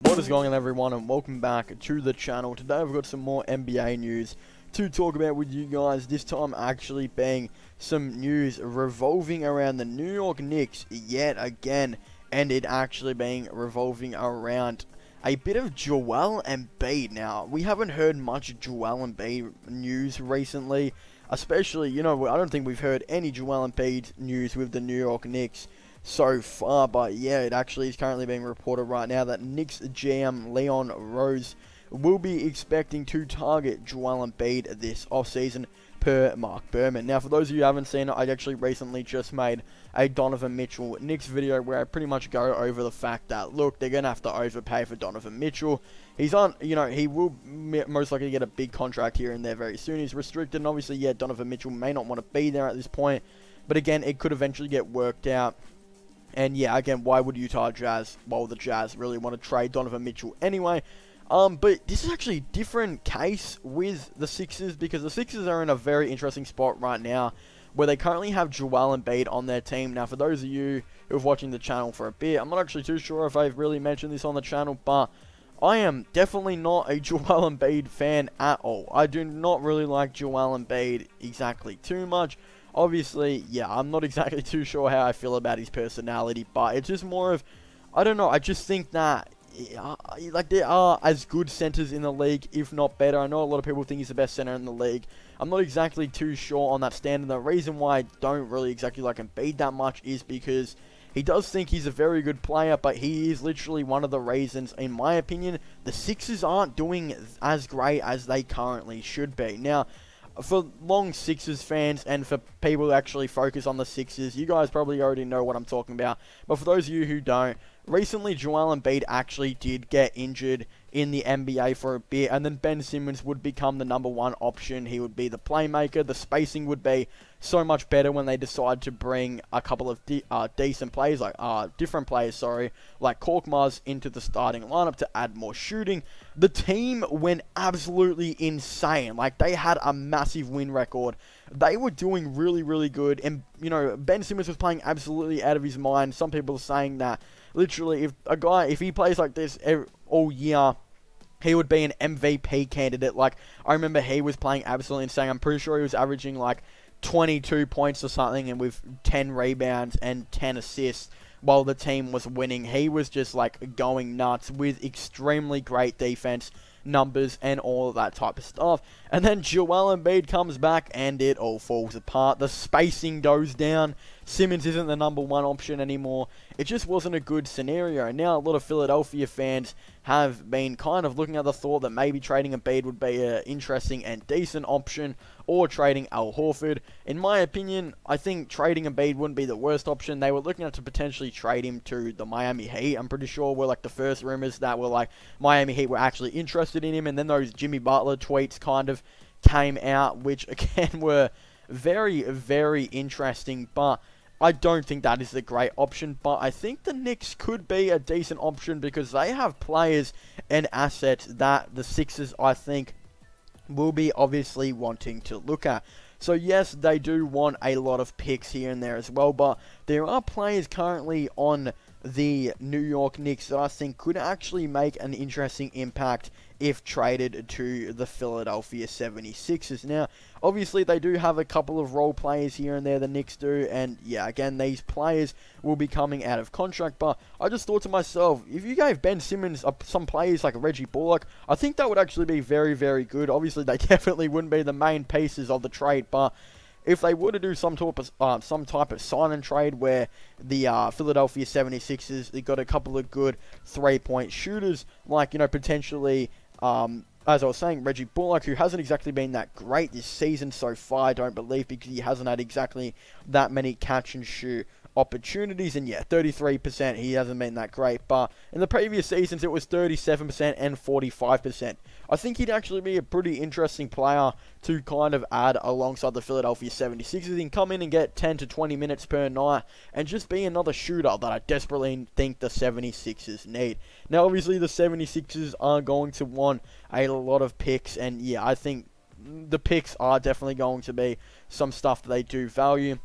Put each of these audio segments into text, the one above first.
What is going on, everyone, and welcome back to the channel. Today I've got some more NBA news to talk about with you guys, this time actually being some news revolving around the New York Knicks yet again, and it actually being revolving around a bit of Joel Embiid. Now, we haven't heard much Joel Embiid news recently, especially, I don't think we've heard any Joel Embiid news with the New York Knicks so far, but yeah, it actually is currently being reported right now that Knicks GM Leon Rose will be expecting to target Joel Embiid this offseason per Mark Berman. Now, for those of you who haven't seen it, I actually recently just made a Donovan Mitchell Knicks video where I pretty much go over the fact that, look, they're going to have to overpay for Donovan Mitchell. He's on, he will most likely get a big contract here and there very soon. He's restricted, and obviously, yeah, Donovan Mitchell may not want to be there at this point, but again, it could eventually get worked out. And yeah, again, why would Utah Jazz, well, the Jazz really want to trade Donovan Mitchell anyway? But this is actually a different case with the Sixers, because the Sixers are in a very interesting spot right now, where they currently have Joel Embiid on their team. Now, for those of you who are watching the channel for a bit, I'm not actually too sure if I've really mentioned this on the channel, but I am definitely not a Joel Embiid fan at all. I do not really like Joel Embiid exactly too much. Obviously, yeah, I'm not exactly too sure how I feel about his personality, but it's just more of, I don't know, I just think that, like, there are as good centers in the league, if not better. I know a lot of people think he's the best center in the league. I'm not exactly too sure on that stand, and the reason why I don't really exactly like Embiid that much is because he does think he's a very good player, but he is literally one of the reasons, in my opinion, the Sixers aren't doing as great as they currently should be. Now, for long Sixers fans and for people who actually focus on the Sixers, you guys probably already know what I'm talking about. But for those of you who don't, recently Joel Embiid actually did get injured in the NBA for a bit, and then Ben Simmons would become the #1 option. He would be the playmaker. The spacing would be so much better when they decide to bring a couple of decent players, like different players, like Korkmaz into the starting lineup to add more shooting. The team went absolutely insane. Like, they had a massive win record. They were doing really, really good, and Ben Simmons was playing absolutely out of his mind. Some people are saying that literally, if he plays like this all year, he would be an MVP candidate. Like, I remember he was playing absolutely insane. I'm pretty sure he was averaging like 22 points or something, and with 10 rebounds and 10 assists while the team was winning. He was just like going nuts with extremely great defense, numbers, and all of that type of stuff. And then Joel Embiid comes back and it all falls apart. The spacing goes down. Simmons isn't the #1 option anymore. It just wasn't a good scenario. And now a lot of Philadelphia fans have been kind of looking at the thought that maybe trading Embiid would be an interesting and decent option, or trading Al Horford. In my opinion, I think trading Embiid wouldn't be the worst option. They were looking at to potentially trade him to the Miami Heat. I'm pretty sure were like the first rumors that were like Miami Heat were actually interested in him, and then those Jimmy Butler tweets kind of came out, which again were very, very interesting, but I don't think that is the great option. But I think the Knicks could be a decent option, because they have players and assets that the Sixers, I think, will be obviously wanting to look at. So yes, they do want a lot of picks here and there as well, but there are players currently on the New York Knicks that I think could actually make an interesting impact if traded to the Philadelphia 76ers. Now, obviously, they do have a couple of role players here and there, the Knicks do, and yeah, again, these players will be coming out of contract, but I just thought to myself, if you gave Ben Simmons some players like Reggie Bullock, I think that would actually be very, very good. Obviously, they definitely wouldn't be the main pieces of the trade, but if they were to do some type of sign and trade where the Philadelphia 76ers, they got a couple of good three-point shooters, like, potentially, as I was saying, Reggie Bullock, who hasn't exactly been that great this season so far, I don't believe, because he hasn't had exactly that many catch and shoot opportunities, and yeah, 33%, he hasn't been that great, but in the previous seasons it was 37% and 45%. I think he'd actually be a pretty interesting player to kind of add alongside the Philadelphia 76ers. He can come in and get 10 to 20 minutes per night and just be another shooter that I desperately think the 76ers need. Now, obviously, the 76ers are going to want a lot of picks, and yeah, I think the picks are definitely going to be some stuff that they do value.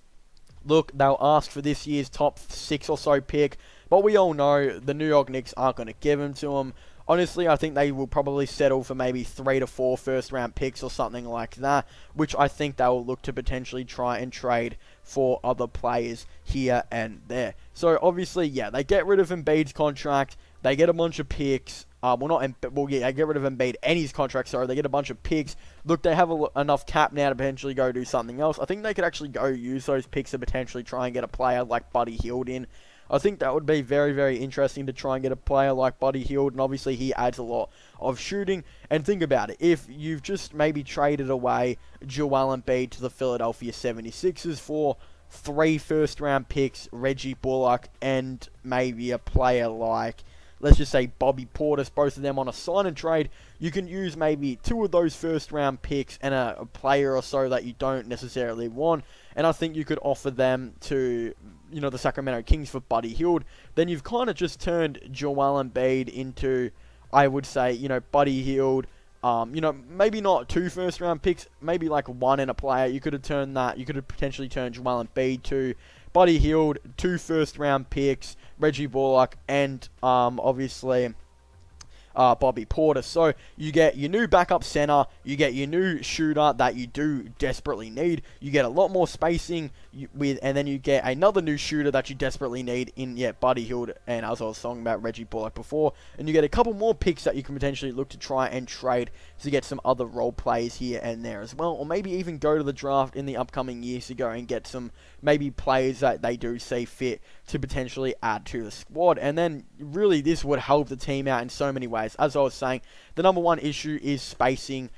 Look, they'll ask for this year's top 6 or so pick, But we all know the New York Knicks aren't going to give him to him. Honestly, I think they will probably settle for maybe 3 to 4 first-round picks or something like that, which I think they will look to potentially try and trade for other players here and there. So, obviously, yeah, they get rid of Embiid's contract, they get a bunch of picks. They get rid of Embiid and his contract, sorry. They get a bunch of picks. Look, they have enough cap now to potentially go do something else. I think they could actually go use those picks to potentially try and get a player like Buddy Hield in. I think that would be very, very interesting to try and get a player like Buddy Hield, and obviously he adds a lot of shooting. And think about it, if you've just maybe traded away Joel Embiid to the Philadelphia 76ers for 3 first-round picks, Reggie Bullock, and maybe a player like, let's just say Bobby Portis, both of them on a sign and trade, you can use maybe 2 of those first round picks and a player or so that you don't necessarily want, and I think you could offer them to, you know, the Sacramento Kings for Buddy Hield. Then you've kind of just turned Joel Embiid into, I would say, you know, Buddy Hield, you know, maybe not 2 first round picks, maybe like 1 and a player. You could have turned that, you could have potentially turned Joel Embiid to Buddy Hield, 2 first round picks, Reggie Bullock, and obviously Bobby Portis. So you get your new backup center, you get your new shooter that you do desperately need, you get a lot more spacing and then you get another new shooter that you desperately need in, Buddy Hield, and as I was talking about Reggie Bullock before, and you get a couple more picks that you can potentially look to try and trade to get some other role players here and there as well, or maybe even go to the draft in the upcoming years to go and get some maybe players that they do see fit to potentially add to the squad. And then really this would help the team out in so many ways. As I was saying, the number one issue is spacing.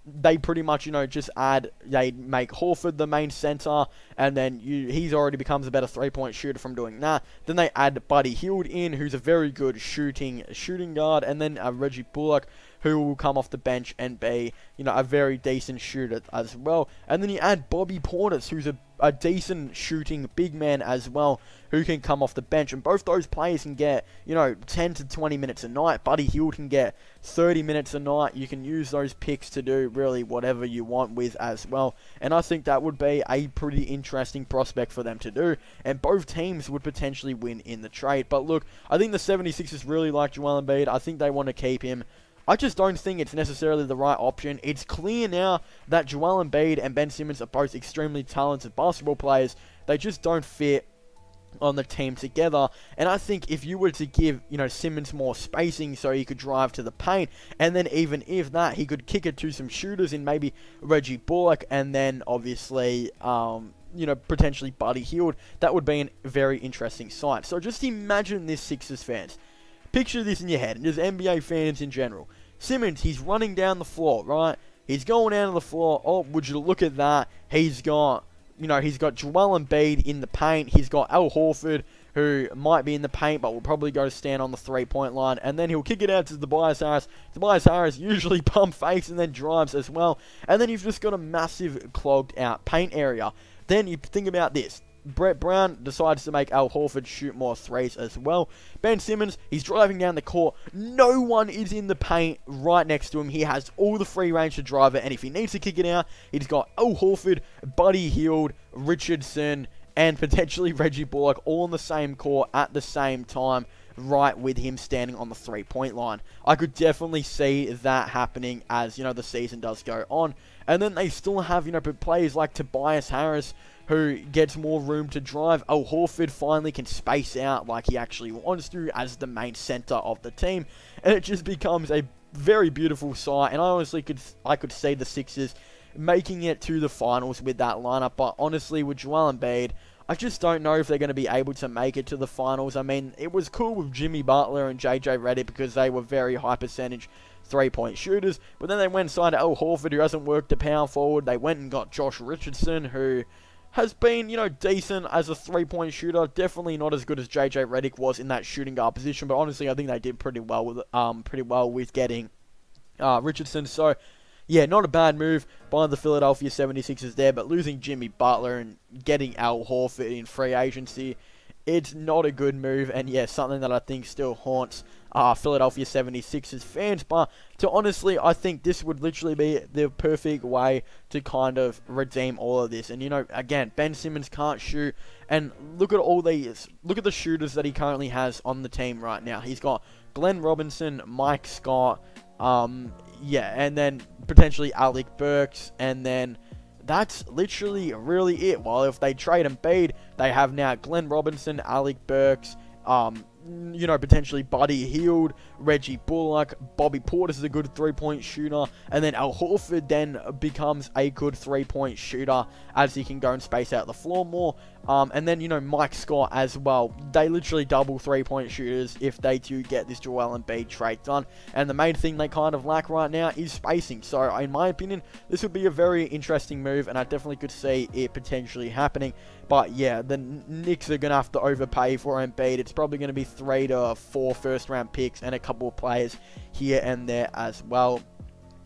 They pretty much, you know, just they make Horford the main center, and then he's already becomes a better 3-point shooter from doing that. Then they add Buddy Hield in, who's a very good shooting guard, and then Reggie Bullock, who will come off the bench and be, you know, a very decent shooter as well. And then you add Bobby Portis, who's a decent shooting big man as well, who can come off the bench. And both those players can get, you know, 10 to 20 minutes a night. Buddy Hield can get 30 minutes a night. You can use those picks to do really whatever you want with as well. And I think that would be a pretty interesting prospect for them to do. And both teams would potentially win in the trade. But look, I think the 76ers really like Joel Embiid. I think they want to keep him. I just don't think it's necessarily the right option. It's clear now that Joel Embiid and Ben Simmons are both extremely talented basketball players. They just don't fit on the team together. And I think if you were to give, you know, Simmons more spacing so he could drive to the paint, and then even if that, he could kick it to some shooters in maybe Reggie Bullock, and then obviously, you know, potentially Buddy Hield, that would be a very interesting sight. So just imagine this, Sixers fans. Picture this in your head, and just NBA fans in general. Simmons, he's running down the floor, right? He's going down to the floor. Oh, would you look at that? He's got, you know, he's got Joel Embiid in the paint. He's got Al Horford, who might be in the paint, but will probably go to stand on the 3-point line. And then he'll kick it out to Tobias Harris. Tobias Harris usually pump fakes and then drives as well. And then you've just got a massive clogged out paint area. Then you think about this. Brett Brown decides to make Al Horford shoot more threes as well. Ben Simmons, he's driving down the court. No one is in the paint right next to him. He has all the free range to drive it, and if he needs to kick it out, he's got Al Horford, Buddy Hield, Richardson, and potentially Reggie Bullock all on the same court at the same time, right with him standing on the 3-point line. I could definitely see that happening as, you know, the season does go on. And then they still have, you know, players like Tobias Harris, who gets more room to drive. Al Horford finally can space out like he actually wants to as the main center of the team. And it just becomes a very beautiful sight. And I honestly could see the Sixers making it to the finals with that lineup. But honestly, with Joel Embiid, I just don't know if they're going to be able to make it to the finals. I mean, it was cool with Jimmy Butler and JJ Redick because they were very high percentage 3-point shooters. But then they went and signed Al Horford, who hasn't worked the power forward. They went and got Josh Richardson, who has been, you know, decent as a 3-point shooter. Definitely not as good as JJ Redick was in that shooting guard position. But honestly, I think they did pretty well with getting Richardson. So yeah, not a bad move by the Philadelphia 76ers there, but losing Jimmy Butler and getting Al Horford in free agency, it's not a good move, and yeah, something that I think still haunts Philadelphia 76ers fans. But to honestly, I think this would literally be the perfect way to kind of redeem all of this. And, you know, again, Ben Simmons can't shoot. And look at all these, look at the shooters that he currently has on the team right now. He's got Glenn Robinson, Mike Scott, yeah, and then potentially Alec Burks, and then that's literally really it. While if they trade Embiid, they have now Glenn Robinson, Alec Burks, you know, potentially Buddy Hield, Reggie Bullock, Bobby Portis is a good three-point shooter, and then Al Horford then becomes a good three-point shooter as he can go and space out the floor more. And then, you know, Mike Scott as well. They literally double three-point shooters if they do get this Joel Embiid trade done. And the main thing they kind of lack right now is spacing. So, in my opinion, this would be a very interesting move, and I definitely could see it potentially happening. But yeah, the Knicks are going to have to overpay for Embiid. It's probably going to be 3 to 4 first-round picks and a couple of players here and there as well.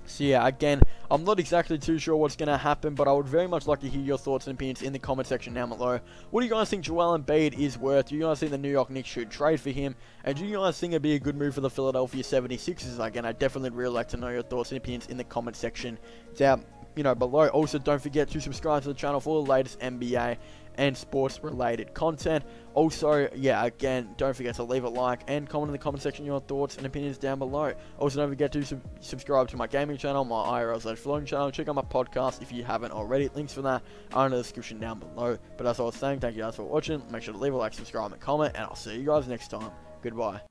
So yeah, again, I'm not exactly too sure what's going to happen, but I would very much like to hear your thoughts and opinions in the comment section down below. What do you guys think Joel Embiid is worth? Do you guys think the New York Knicks should trade for him? And do you guys think it'd be a good move for the Philadelphia 76ers? Again, I'd definitely really like to know your thoughts and opinions in the comment section down, you know, below. Also, don't forget to subscribe to the channel for the latest NBA and sports related content. Also, yeah, again, don't forget to leave a like and comment in the comment section your thoughts and opinions down below. Also, don't forget to subscribe to my gaming channel, my IRL/vlogging channel. Check out my podcast if you haven't already. Links for that are in the description down below. But as I was saying, thank you guys for watching. Make sure to leave a like, subscribe, and comment, and I'll see you guys next time. Goodbye.